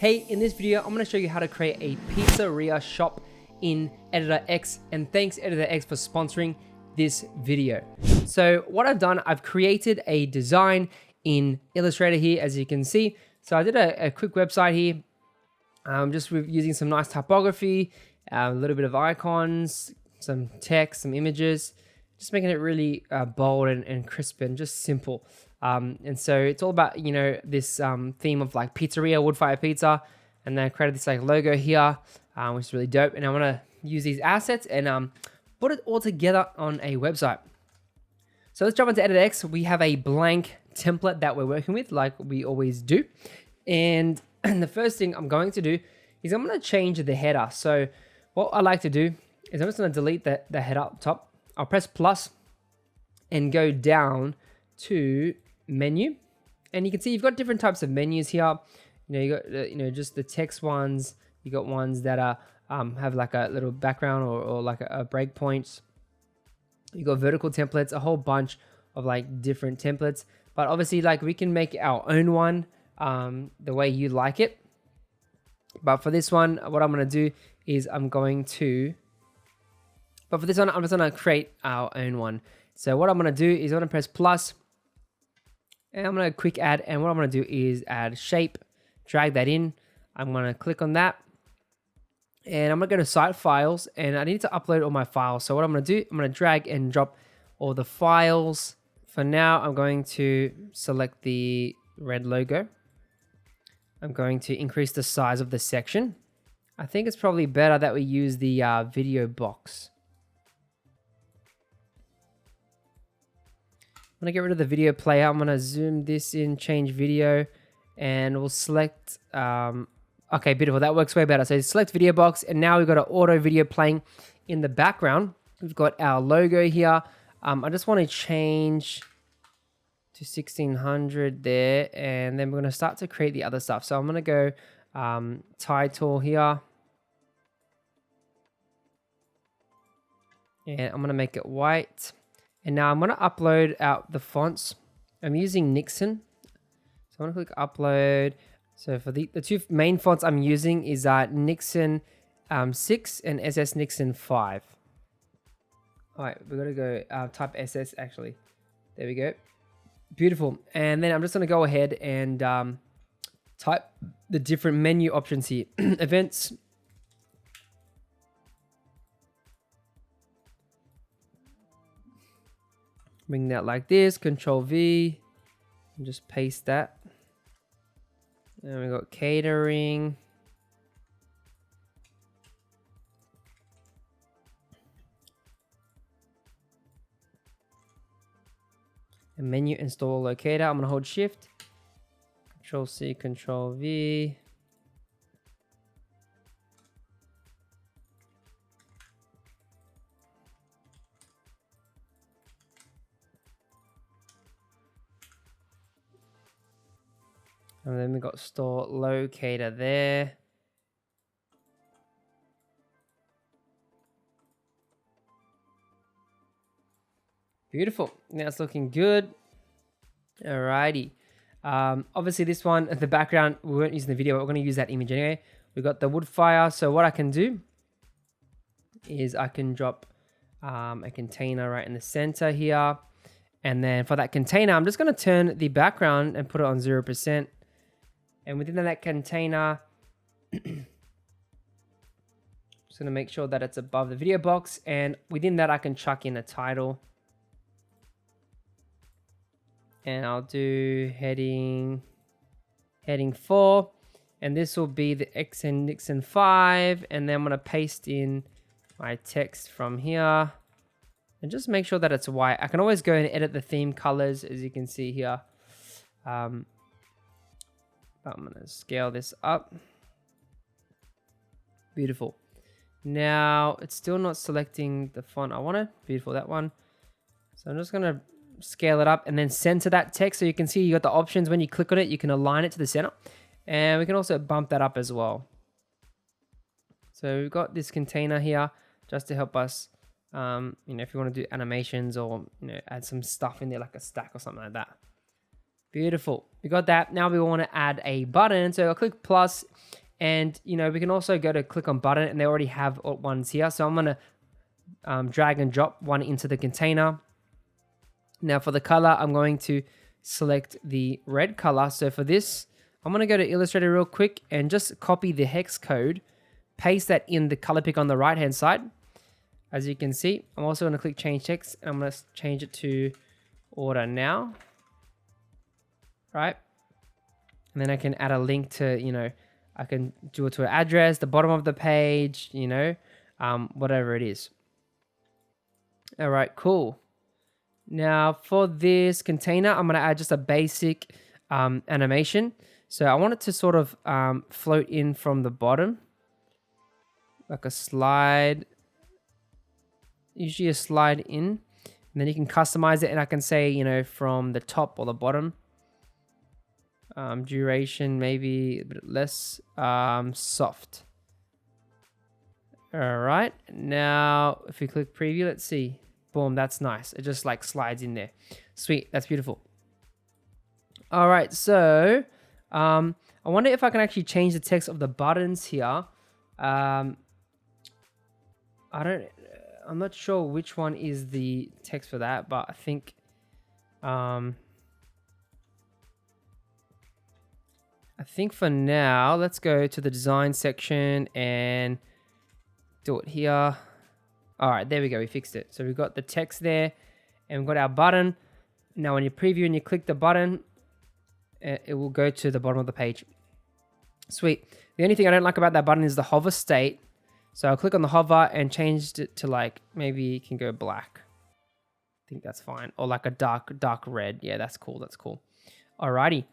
Hey, in this video, I'm going to show you how to create a pizzeria shop in Editor X, and thanks Editor X for sponsoring this video. So what I've done, I've created a design in Illustrator here, as you can see. So I did a quick website here, just using some nice typography, a little bit of icons, some text, some images, just making it really bold and crisp and just simple. And so it's all about, you know, this theme of like pizzeria, wood fire pizza. And then I created this like logo here, which is really dope. And I want to use these assets and put it all together on a website. So let's jump into Editor X. We have a blank template that we're working with, like we always do. And the first thing I'm going to do is I'm going to change the header. So what I like to do is I'm just going to delete the header up top. I'll press plus and go down to menu, and you can see you've got different types of menus here. You know, you got just the text ones. You got ones that are have like a little background or like a breakpoints. You got vertical templates, a whole bunch of like different templates. But obviously, like we can make our own one the way you like it. But for this one, what I'm gonna do is I'm just gonna create our own one. So what I'm gonna do is I'm gonna press plus, and I'm gonna quick add, and what I'm gonna do is add shape, drag that in. I'm gonna click on that, and I'm gonna go to site files, and I need to upload all my files. So what I'm gonna do, I'm gonna drag and drop all the files. For now, I'm going to select the red logo. I'm going to increase the size of the section. I think it's probably better that we use the video box. I'm gonna get rid of the video player. I'm gonna zoom this in, change video, and we'll select, okay, beautiful, that works way better. So select video box, and now we've got an auto video playing in the background. We've got our logo here. I just wanna change to 1600 there, and then we're gonna start to create the other stuff. So I'm gonna go title here, and I'm gonna make it white. And now I'm going to upload out the fonts. I'm using Nixon. So I'm going to click upload. So for the two main fonts I'm using is Nixon 6 and SS Nixon 5. All right, we're going to go type SS actually. There we go. Beautiful. And then I'm just going to go ahead and type the different menu options here. Events. Bring that like this, Control V, and just paste that. And we got catering. And menu install locator. I'm gonna hold Shift, Control C, Control V. And then we got store locator there. Beautiful. Now it's looking good. Alrighty. Obviously this one, the background, we weren't using the video, but we're going to use that image anyway. We got the wood fire. So what I can do is I can drop a container right in the center here. And then for that container, I'm just going to turn the background and put it on 0%. And within that container, just going to make sure that it's above the video box. And within that, I can chuck in a title. And I'll do heading 4. And this will be the XN Nixon 5. And then I'm going to paste in my text from here. And just make sure that it's white. I can always go and edit the theme colors, as you can see here. But I'm going to scale this up. Beautiful. Now, it's still not selecting the font I wanted. Beautiful, that one. So I'm just going to scale it up and then center that text. So you can see you got the options. When you click on it, you can align it to the center. And we can also bump that up as well. So we've got this container here just to help us, you know, if you want to do animations or, you know, add some stuff in there like a stack or something like that. Beautiful. We got that. Now we want to add a button. So I'll click plus, and we can also go to click on button, and they already have ones here. So I'm going to drag and drop one into the container. Now for the color, I'm going to select the red color. So for this, I'm going to go to Illustrator real quick and just copy the hex code, paste that in the color pick on the right hand side. As you can see, I'm also going to click change text, and I'm going to change it to order now. Right? And then I can add a link to, I can do it to an address, the bottom of the page, whatever it is. All right, cool. Now for this container, I'm going to add just a basic animation. So I want it to sort of float in from the bottom, like a slide, usually a slide in. And then you can customize it, and I can say, from the top or the bottom. Duration maybe a bit less, soft. All right, now if we click preview, let's see. Boom, that's nice. It just like slides in there. Sweet, that's beautiful. All right, so I wonder if I can actually change the text of the buttons here. I'm not sure which one is the text for that, but I think for now, let's go to the design section and do it here. All right, there we go. We fixed it. So we've got the text there, and we've got our button. Now when you preview and you click the button, it will go to the bottom of the page. Sweet. The only thing I don't like about that button is the hover state. So I'll click on the hover and change it to like, maybe it can go black. I think that's fine. Or like a dark red. Yeah, that's cool. That's cool. Alrighty.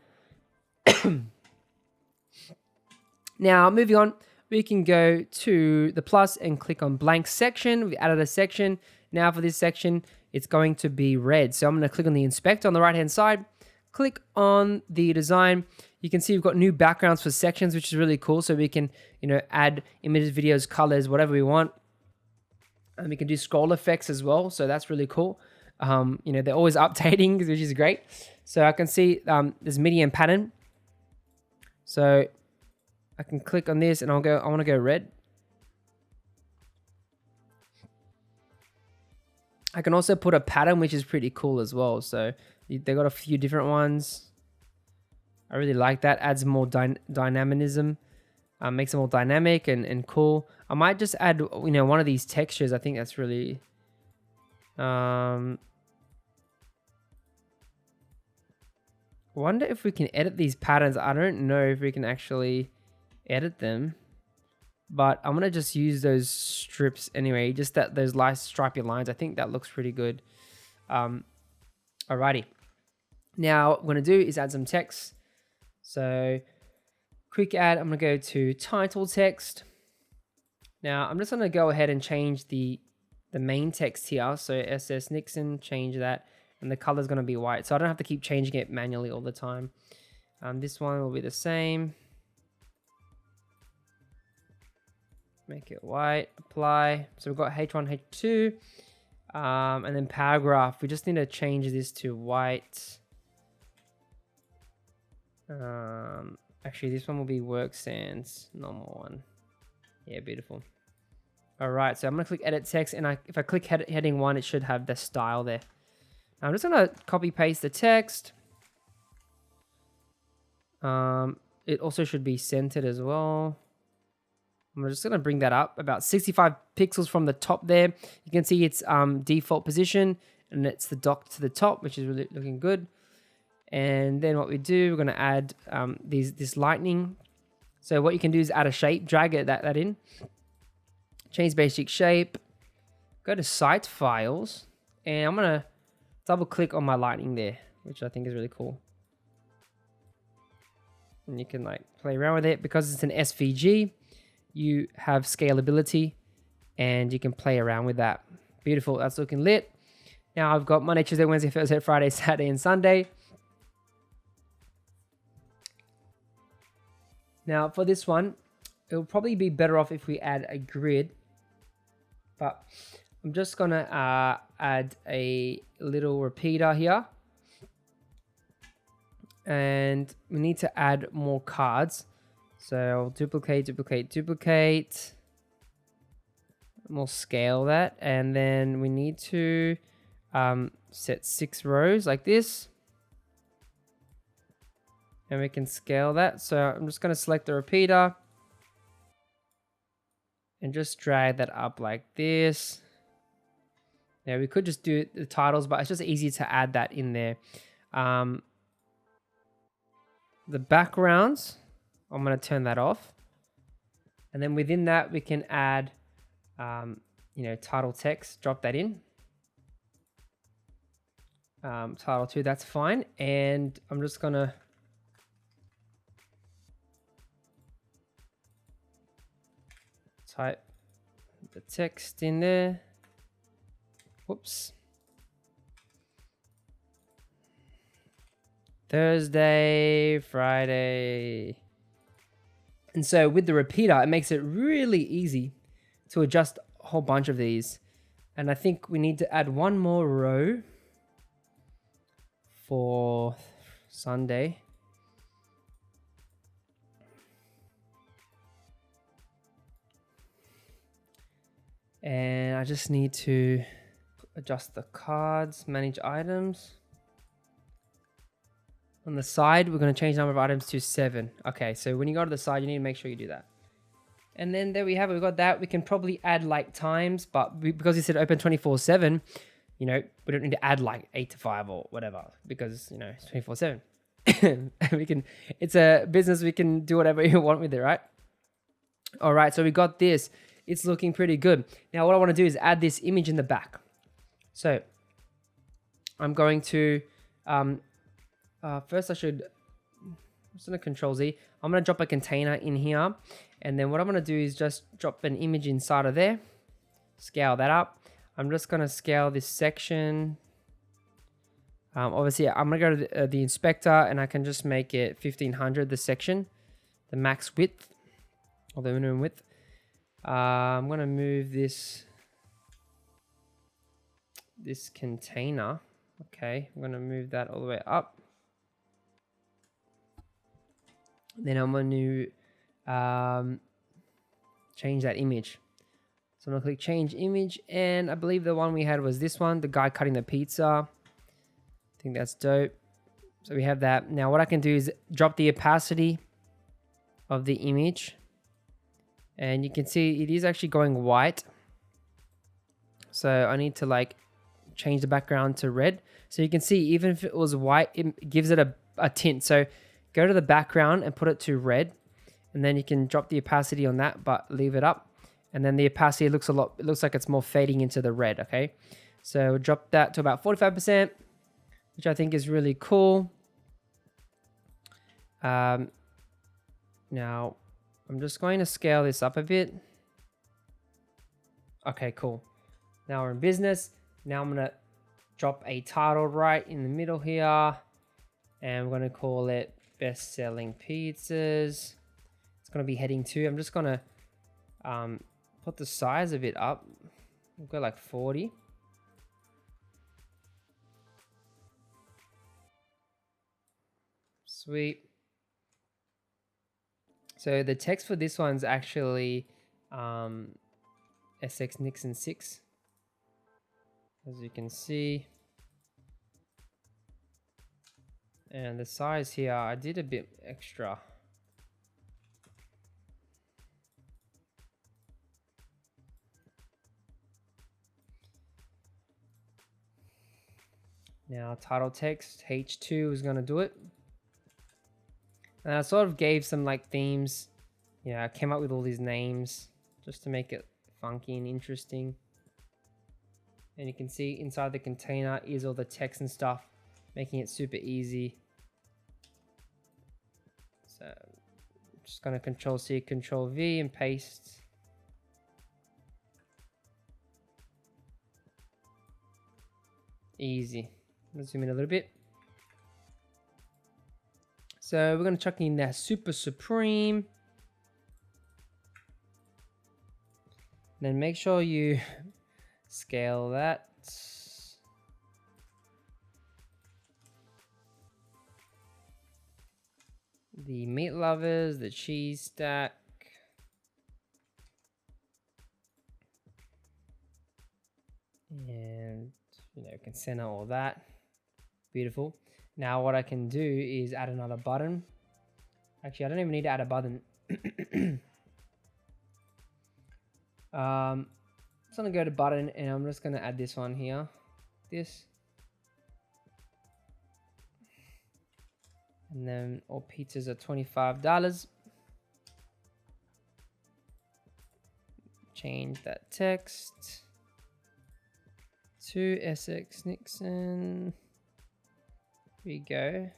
Now, moving on, we can go to the plus and click on blank section. We added a section. Now for this section, it's going to be red. So I'm going to click on the inspect on the right-hand side, click on the design. You can see we've got new backgrounds for sections, which is really cool. So we can, add images, videos, colors, whatever we want. And we can do scroll effects as well. So that's really cool. They're always updating, which is great. So I can see there's medium pattern. So I can click on this and I want to go red. I can also put a pattern, which is pretty cool as well. So they got a few different ones. I really like that. Adds more dynamism, makes it more dynamic and cool. I might just add, one of these textures. I think that's really, wonder if we can edit these patterns. I don't know if we can actually edit them, but I'm gonna just use those strips anyway, just those light stripy lines. I think that looks pretty good. Alrighty, now what I'm gonna do is add some text. So quick add, I'm gonna go to title text. Now I'm just gonna go ahead and change the main text here. So SS Nixon, change that, and the color is gonna be white, so I don't have to keep changing it manually all the time. This one will be the same. Make it white, apply. So we've got H1, H2, and then paragraph. We just need to change this to white. Actually, this one will be work sans, normal one. Yeah, beautiful. All right, so I'm gonna click edit text, and if I click heading 1, it should have the style there. Now I'm just gonna copy paste the text. It also should be centered as well. I'm just going to bring that up about 65 pixels from the top there. You can see its default position, and it's the dock to the top, which is really looking good. And then what we do, we're going to add this lightning. So what you can do is add a shape, drag that in, change basic shape, go to site files, and I'm going to double click on my lightning there, which I think is really cool. And you can like play around with it because it's an SVG. You have scalability and you can play around with that. Beautiful, that's looking lit. Now I've got Monday, Tuesday, Wednesday, Thursday, Friday, Saturday, and Sunday. Now for this one, it'll probably be better off if we add a grid, but I'm just gonna add a little repeater here. and we need to add more cards. So I'll duplicate, duplicate, duplicate. We'll scale that, and then we need to set 6 rows like this, and we can scale that. So I'm just going to select the repeater and just drag that up like this. Now we could just do the titles, but it's just easy to add that in there. The backgrounds, I'm going to turn that off, and then within that we can add title text, drop that in. Title 2, that's fine. And I'm just gonna type the text in there. Whoops. Thursday, Friday. And so with the repeater, it makes it really easy to adjust a whole bunch of these. And I think we need to add one more row for Sunday. And I just need to adjust the cards, manage items. On the side, we're going to change the number of items to 7. Okay, so when you go to the side, you need to make sure you do that. And then there we have it. We've got that. We can probably add like times, but because we said open 24/7, we don't need to add like 8 to 5 or whatever, because it's 24/7. It's a business. We can do whatever you want with it, right? All right. So we got this. It's looking pretty good. Now what I want to do is add this image in the back. So I'm going to, first I'm just going to Control Z. I'm going to drop a container in here. And then what I'm going to do is just drop an image inside of there. Scale that up. I'm just going to scale this section. Obviously, I'm going to go to the inspector, and I can just make it 1500, the section, the max width, or the minimum width. I'm going to move this container. Okay, I'm going to move that all the way up. Then I'm going to change that image. So I'm going to click change image, and I believe the one we had was this one, the guy cutting the pizza. I think that's dope. So we have that. Now what I can do is drop the opacity of the image, and you can see it is actually going white. So I need to change the background to red. So you can see even if it was white, it gives it a tint. So go to the background and put it to red, and then you can drop the opacity on that, but leave it up. And then the opacity looks like it's more fading into the red, okay? So drop that to about 45%, which I think is really cool. Now I'm just going to scale this up a bit. Okay, cool. Now we're in business. Now I'm going to drop a title right in the middle here, and we're going to call it Best Selling Pizzas. It's going to be heading 2. I'm just going to put the size of it up. We'll go like 40. Sweet. So the text for this one's actually SX Nixon 6, as you can see. And the size here, I did a bit extra. Now title text, H2 is going to do it. And I sort of gave some themes. I came up with all these names just to make it funky and interesting. And you can see inside the container is all the text and stuff, making it super easy. So I'm just going to Control C, Control V and paste. Easy. Let's zoom in a little bit. So we're going to chuck in that Super Supreme. Then make sure you scale that. the meat lovers, the cheese stack. And, you know, can center all that. Beautiful. Now what I can do is add another button. Actually, I don't even need to add a button. I'm just gonna go to button and I'm just gonna add this one here. This. And then all pizzas are $25. Change that text to SX Nixon. Here we go.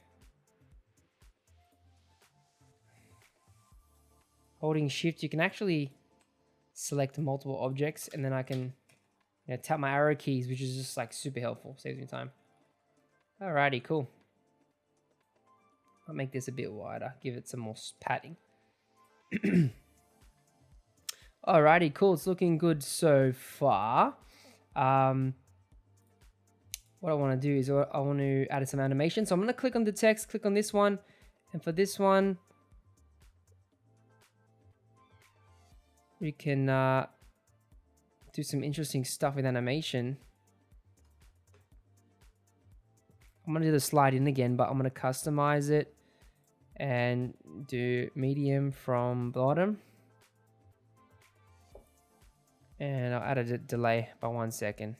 Holding shift, you can actually select multiple objects, and then I can, you know, tap my arrow keys, which is just like super helpful, saves me time. Alrighty, cool. I'll make this a bit wider, give it some more padding. Alrighty, cool. It's looking good so far. What I want to do is I want to add some animation. So I'm going to click on the text, click on this one. And for this one, we can do some interesting stuff with animation. I'm going to do the slide in again, but I'm going to customize it and do medium from bottom. And I'll add a delay by 1 second.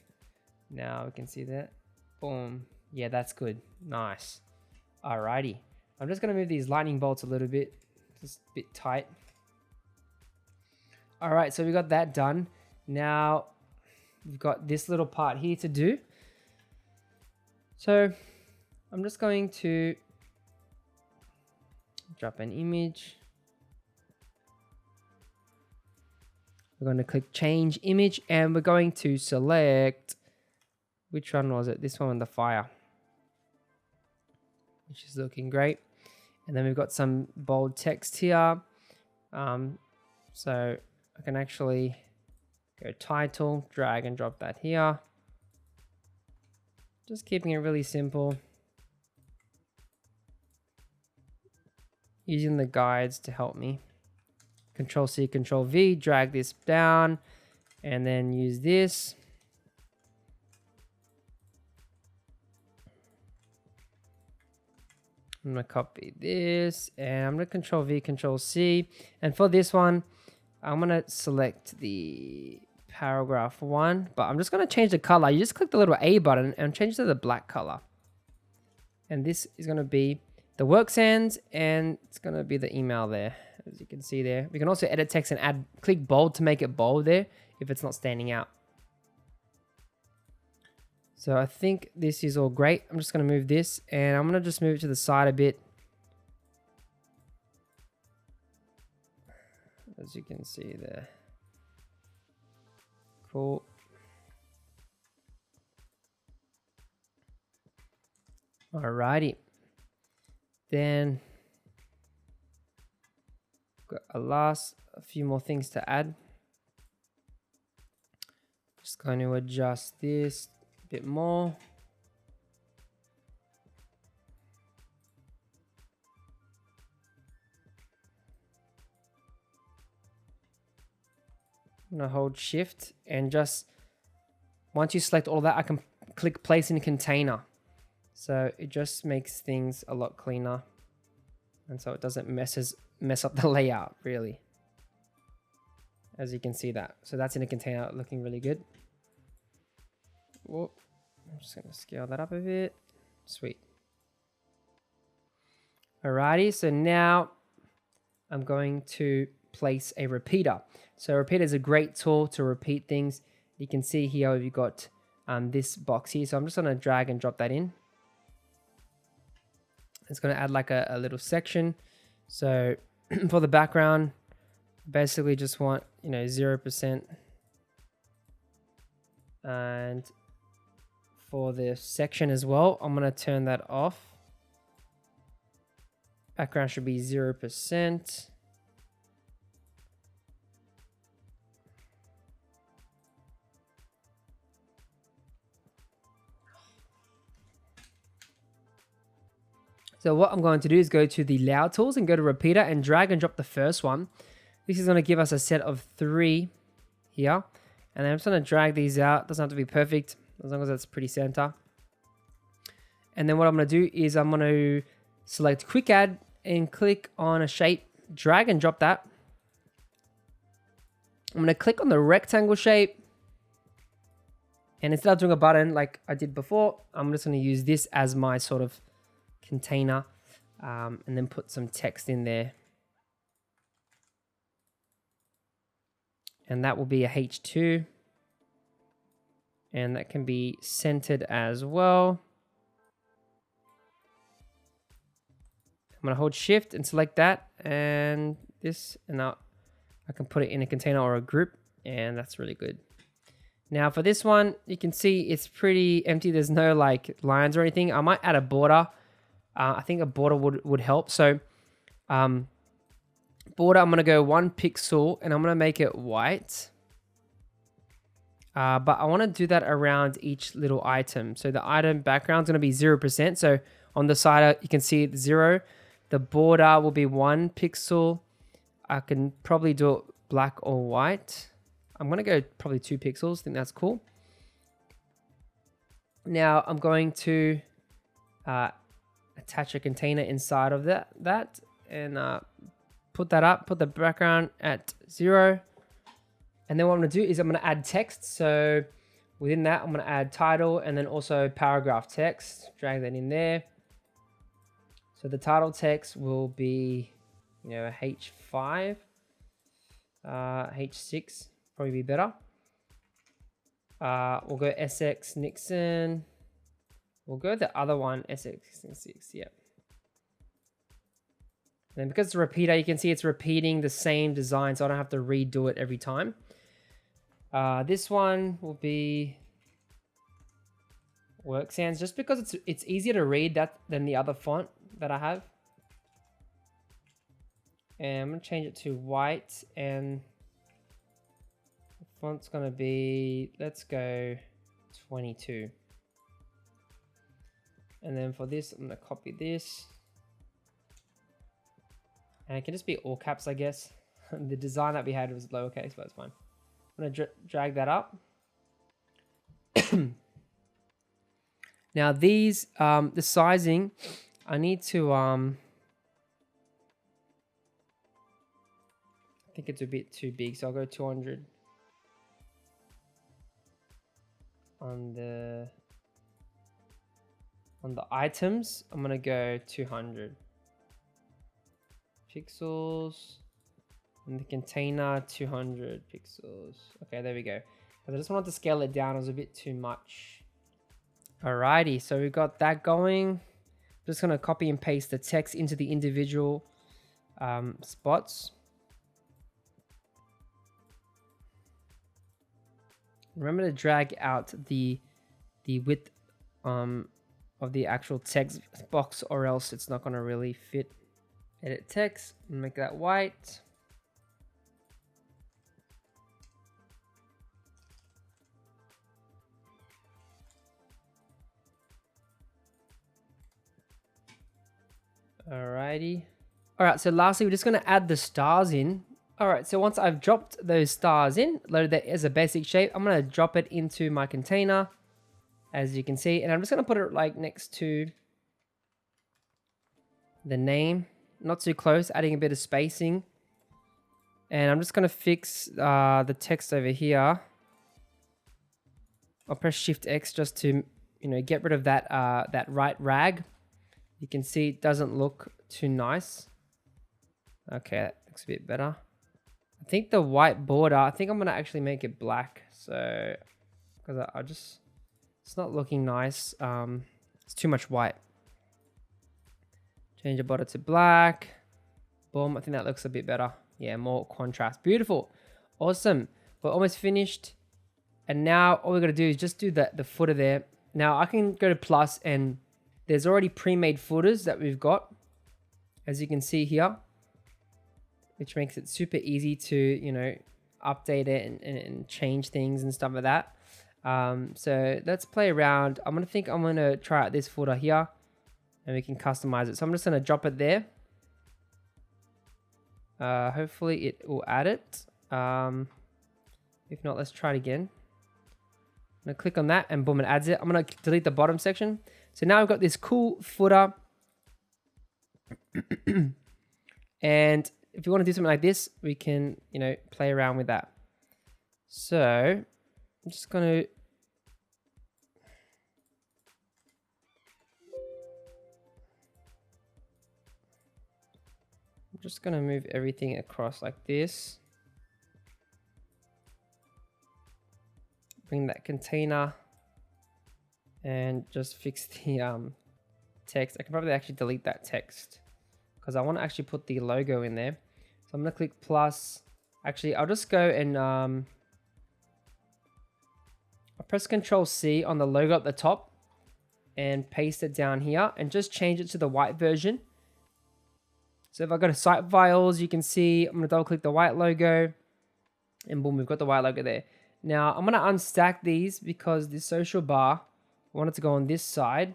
Now we can see that. Boom. Yeah, that's good. Nice. Alrighty. I'm just going to move these lightning bolts a little bit. Just a bit tight. Alright, so we got that done. Now we've got this little part here to do. So I'm just going to drop an image. We're going to click change image and we're going to select, which one was it? This one on the fire, which is looking great. And then we've got some bold text here. So I can actually go title, drag and drop that here. Just keeping it really simple. Using the guides to help me. Control C, Control V, drag this down, and then use this. I'm gonna copy this, and I'm gonna Control V, Control C. And for this one, I'm gonna select the paragraph 1, but I'm just gonna change the color. You just click the little A button and change to the black color. And this is gonna be the work sans, and it's gonna be the email there. As you can see there, we can also edit text and click bold to make it bold there if it's not standing out. So I think this is all great. I'm just going to move this and I'm going to just move it to the side a bit. As you can see there. Cool. Alrighty. Then got a few more things to add. Just going to adjust this a bit more. I'm gonna hold shift and just once you select all that, I can click place in container. So it just makes things a lot cleaner. And so it doesn't mess up the layout really. As you can see that. So that's in a container looking really good. Whoop. I'm just gonna scale that up a bit. Sweet. Alrighty, so now I'm going to place a repeater. So a repeater is a great tool to repeat things. You can see here we've got this box here. So I'm just gonna drag and drop that in. It's gonna add like a little section. So for the background, basically just want, 0%. And for the section as well, I'm gonna turn that off. Background should be 0%. So what I'm going to do is go to the layer tools and go to repeater and drag and drop the first one. This is going to give us a set of 3 here. And then I'm just going to drag these out. Doesn't have to be perfect as long as it's pretty center. And then what I'm going to do is I'm going to select quick add and click on a shape, drag and drop that. I'm going to click on the rectangle shape. And instead of doing a button like I did before, I'm just going to use this as my sort of container, and then put some text in there. And that will be a H2. And that can be centered as well. I'm going to hold shift and select that and this, and now I can put it in a container or a group, and that's really good. Now for this one, you can see it's pretty empty. There's no like lines or anything. I might add a border. I think a border would help. So border, I'm going to go 1 pixel and I'm going to make it white. But I want to do that around each little item. So the item background is going to be 0%. So on the side, you can see it's 0. The border will be 1 pixel. I can probably do it black or white. I'm going to go probably 2 pixels. I think that's cool. Now I'm going to attach a container inside of that and put that up, put the background at 0. And then what I'm going to do is I'm going to add text. So within that, I'm going to add title and then also paragraph text. Drag that in there. So the title text will be, you know, H5, H6, probably be better. We'll go SX Nixon. We'll go the other one, SX6, yeah. And then because it's a repeater, you can see it's repeating the same design, so I don't have to redo it every time. This one will be Work Sans, just because it's easier to read that than the other font that I have. And I'm going to change it to white, and the font's going to be, let's go 22. And then for this, I'm going to copy this. And it can just be all caps, I guess. The design that we had was lowercase, but it's fine. I'm going to drag that up. Now these, the sizing, I need to, I think it's a bit too big, so I'll go 200 on the items. I'm gonna go 200 pixels, and the container 200 pixels. Okay, there we go. Because I just wanted to scale it down. It was a bit too much. Alrighty, so we've got that going. I'm just gonna copy and paste the text into the individual spots. Remember to drag out the width of the actual text box, or else it's not going to really fit. Edit text and make that white. Alrighty. Alright, so lastly, we're just going to add the stars in. Alright, so once I've dropped those stars in, loaded that as a basic shape, I'm going to drop it into my container, as you can see. And I'm just going to put it like next to the name. Not too close, adding a bit of spacing. And I'm just going to fix the text over here. I'll press Shift X just to, you know, get rid of that, that right rag. You can see it doesn't look too nice. Okay, that looks a bit better. I think the white border, I think I'm going to actually make it black. So, because I just, it's not looking nice. It's too much white. Change the border to black. Boom, I think that looks a bit better. Yeah, more contrast. Beautiful. Awesome. We're almost finished. And now all we're going to do is just do the footer there. Now I can go to plus, and there's already pre-made footers that we've got, as you can see here, which makes it super easy to, you know, update it and change things and stuff like that. So let's play around. I'm going to try out this footer here. and we can customize it. So I'm just going to drop it there. Hopefully it will add it. If not, let's try it again. I'm going to click on that and boom, it adds it. I'm going to delete the bottom section. So now I've got this cool footer. And if you want to do something like this, we can, play around with that. So I'm just going to move everything across like this. Bring that container and just fix the text. I can probably actually delete that text because I want to actually put the logo in there. So I'm going to click plus. Actually, I'll just go and I'll press Control C on the logo at the top and paste it down here and just change it to the white version. So if I go to site files, you can see I'm going to double click the white logo and boom, we've got the white logo there. Now I'm going to unstack these because the social bar, I want it to go on this side.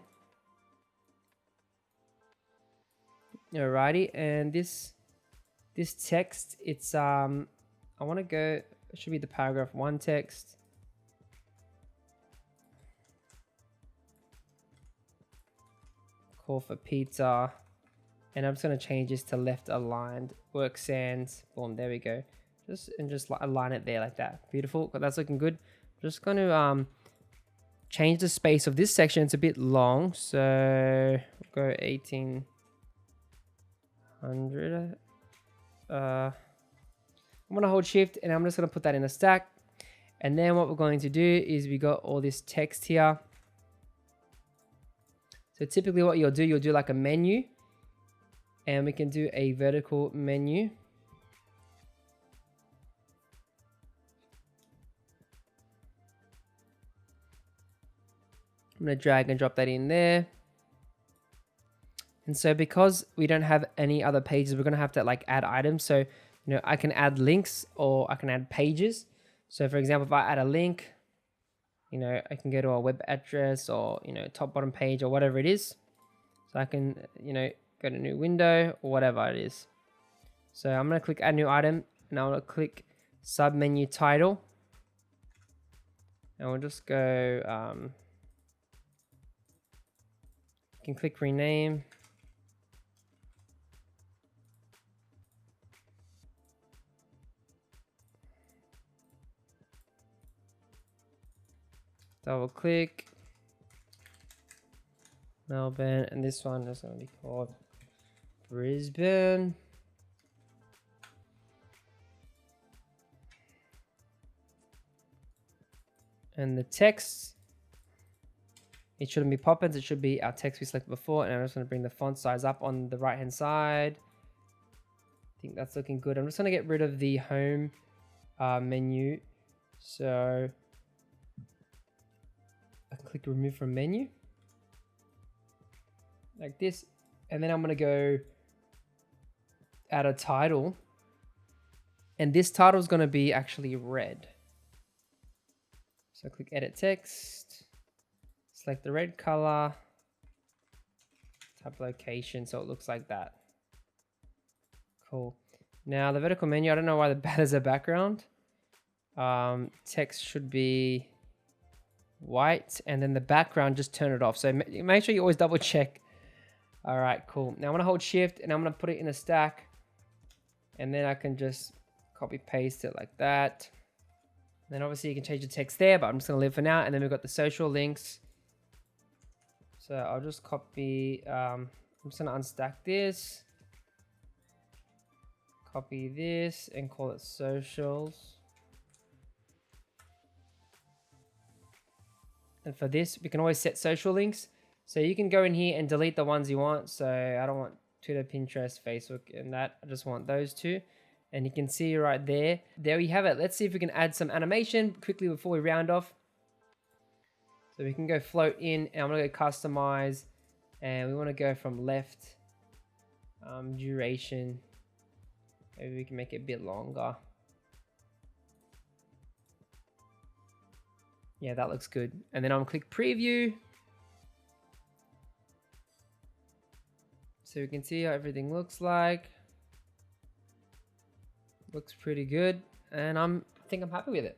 Alrighty, and this text, it's I want to go, it should be the paragraph 1 text. Call for pizza. And I'm just going to change this to left aligned. Work sans. Boom, there we go. Just align it there like that. Beautiful. That's looking good. I'm just going to change the space of this section. It's a bit long. So we'll go 1800. I'm going to hold shift and I'm just going to put that in a stack. And then what we're going to do is we got all this text here. So typically what you'll do like a menu. And we can do a vertical menu. I'm going to drag and drop that in there. And so because we don't have any other pages, we're going to have to like add items. So, I can add links or I can add pages. So for example, if I add a link, I can go to a web address or, top bottom page or whatever it is. So I can, go to new window or whatever it is. So I'm going to click add new item and I'm going to click sub menu title. And we'll just go, you can click rename. Double click. Melbourne, and this one is going to be called Brisbane. And the text, it shouldn't be pop-ins, it should be our text we selected before. And I'm just going to bring the font size up on the right hand side. I think that's looking good. I'm just going to get rid of the home menu. So I click remove from menu. Like this. And then I'm going to go add a title. And this title is going to be actually red. So click edit text, select the red color, type location so it looks like that. Cool. Now the vertical menu, I don't know why that is a background. Text should be white and then the background, just turn it off. So make sure you always double check. All right, cool. Now I'm going to hold shift and I'm going to put it in a stack and then I can just copy paste it like that. Then obviously you can change the text there, but I'm just going to leave for now. And then we've got the social links. So I'll just copy, I'm just going to unstack this. Copy this and call it socials. And for this, we can always set social links. So you can go in here and delete the ones you want. So I don't want Twitter, Pinterest, Facebook, and that. I just want those two. And you can see right there. There we have it. Let's see if we can add some animation quickly before we round off. So we can go float in and I'm going to go customize. And we want to go from left. Duration. Maybe we can make it a bit longer. Yeah, that looks good. And then I'm going to click preview. So you can see how everything looks like. Looks pretty good, and I think I'm happy with it.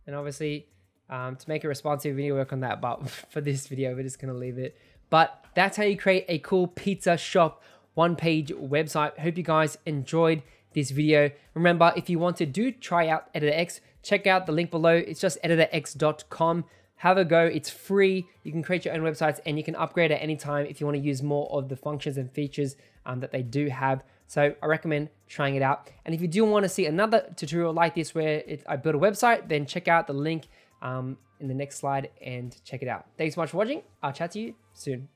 And obviously, to make a responsive video, work on that, but for this video, we're just gonna leave it. But that's how you create a cool pizza shop one-page website. Hope you guys enjoyed this video. Remember, if you want to try out Editor X, check out the link below. It's just editorx.com. Have a go. It's free. You can create your own websites, and you can upgrade at any time if you want to use more of the functions and features that they do have. So I recommend trying it out. And if you do want to see another tutorial like this where I build a website, then check out the link in the next slide and check it out. Thanks so much for watching. I'll chat to you soon.